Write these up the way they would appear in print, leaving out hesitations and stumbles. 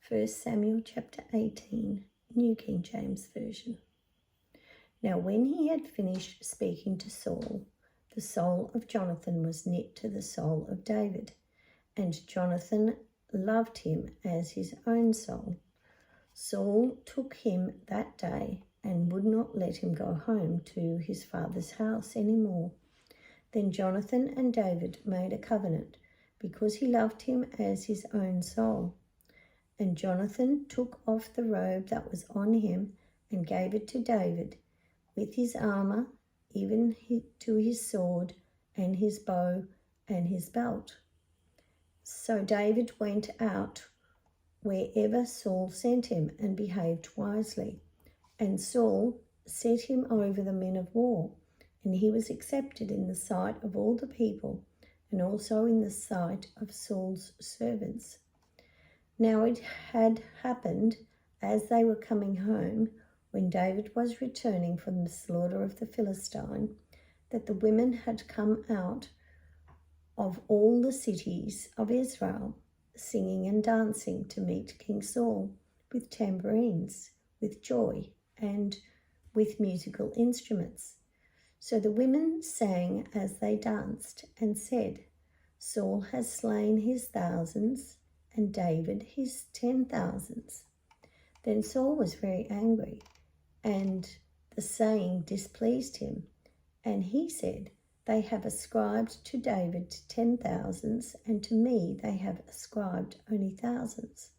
1 Samuel chapter 18, New King James Version. Now when he had finished speaking to Saul, the soul of Jonathan was knit to the soul of David, and Jonathan loved him as his own soul. Saul took him that day and would not let him go home to his father's house any more. Then Jonathan and David made a covenant, because he loved him as his own soul. And Jonathan took off the robe that was on him and gave it to David, with his armour, even to his sword and his bow and his belt. So David went out wherever Saul sent him and behaved wisely. And Saul set him over the men of war, and he was accepted in the sight of all the people, and also in the sight of Saul's servants. Now it had happened, as they were coming home, when David was returning from the slaughter of the Philistine, that the women had come out of all the cities of Israel, singing and dancing to meet King Saul, with tambourines, with joy, and with musical instruments. So the women sang as they danced, and said, Saul has slain his thousands, and David his 10,000s. Then Saul was very angry, and the saying displeased him. And he said, They have ascribed to David 10,000s, and to me they have ascribed only thousands.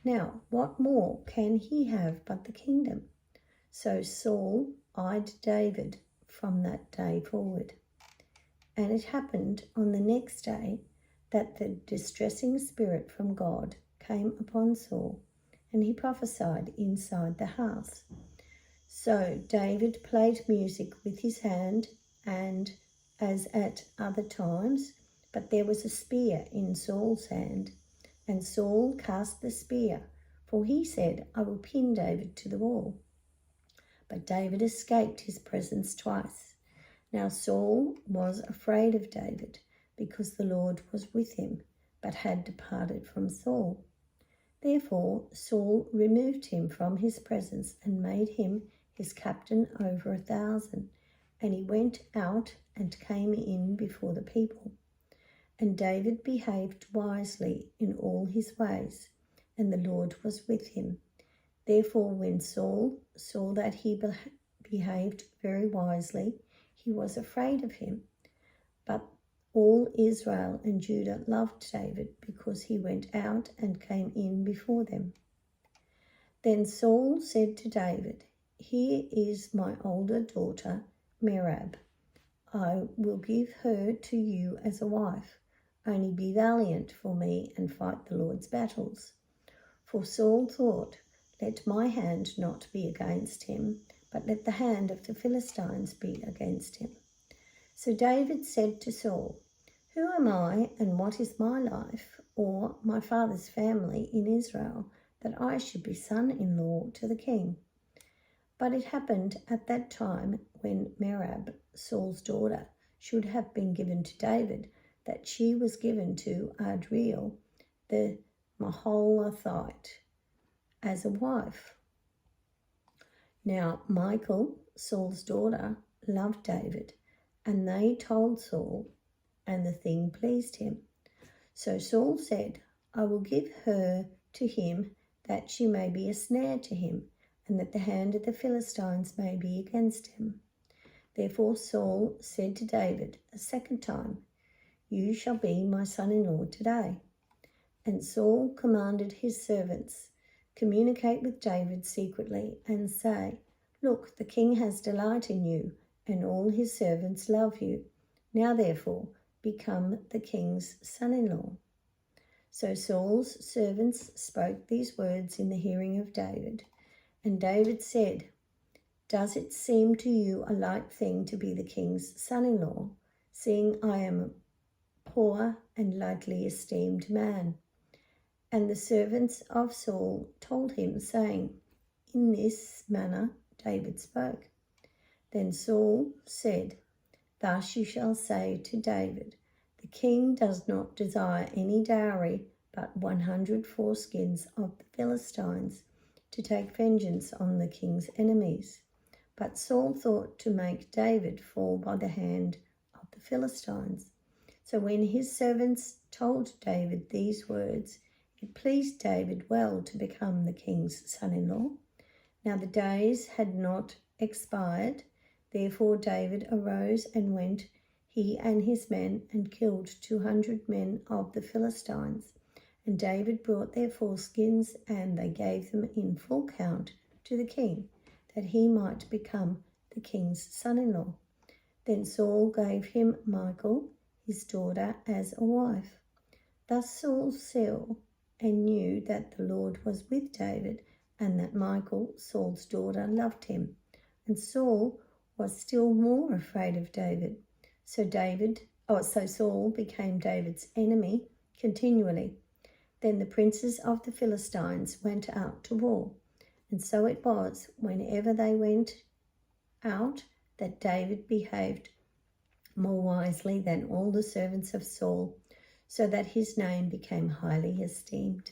Now, what more can he have but the kingdom? So Saul eyed David from that day forward. And it happened on the next day that the distressing spirit from God came upon Saul, and he prophesied inside the house. So David played music with his hand, and as at other times, but there was a spear in Saul's hand, and Saul cast the spear, for he said, I will pin David to the wall. But David escaped his presence twice. Now Saul was afraid of David, because the Lord was with him, but had departed from Saul. Therefore Saul removed him from his presence and made him his captain over 1,000, and he went out and came in before the people. And David behaved wisely in all his ways, and the Lord was with him. Therefore when Saul saw that he behaved very wisely, he was afraid of him. But all Israel and Judah loved David, because he went out and came in before them. Then Saul said to David, Here is my older daughter, Merab. I will give her to you as a wife. Only be valiant for me and fight the Lord's battles. For Saul thought, Let my hand not be against him, but let the hand of the Philistines be against him. So David said to Saul, Who am I, and what is my life, or my father's family in Israel, that I should be son-in-law to the king? But it happened at that time, when Merab, Saul's daughter, should have been given to David, that she was given to Adriel the Maholathite as a wife. Now Michal, Saul's daughter, loved David, and they told Saul, and the thing pleased him. So Saul said, I will give her to him, that she may be a snare to him, and that the hand of the Philistines may be against him. Therefore Saul said to David a second time, You shall be my son-in-law today. And Saul commanded his servants, Communicate with David secretly, and say, Look, the king has delight in you, and all his servants love you. Now therefore become the king's son-in-law. So Saul's servants spoke these words in the hearing of David. And David said, Does it seem to you a light thing to be the king's son-in-law, seeing I am a poor and lightly esteemed man? And the servants of Saul told him, saying, In this manner David spoke. Then Saul said, Thus you shall say to David, The king does not desire any dowry, but 100 foreskins of the Philistines to take vengeance on the king's enemies. But Saul thought to make David fall by the hand of the Philistines. So when his servants told David these words, it pleased David well to become the king's son-in-law. Now the days had not expired. Therefore David arose and went, he and his men, and killed 200 men of the Philistines. And David brought their foreskins, and they gave them in full count to the king, that he might become the king's son-in-law. Then Saul gave him Michal, his daughter, as a wife. Thus Saul saw and knew that the Lord was with David, and that Michal, Saul's daughter, loved him. And Saul was still more afraid of David. So Saul became David's enemy continually. Then the princes of the Philistines went out to war. And so it was, whenever they went out, that David behaved more wisely than all the servants of Saul, so that his name became highly esteemed.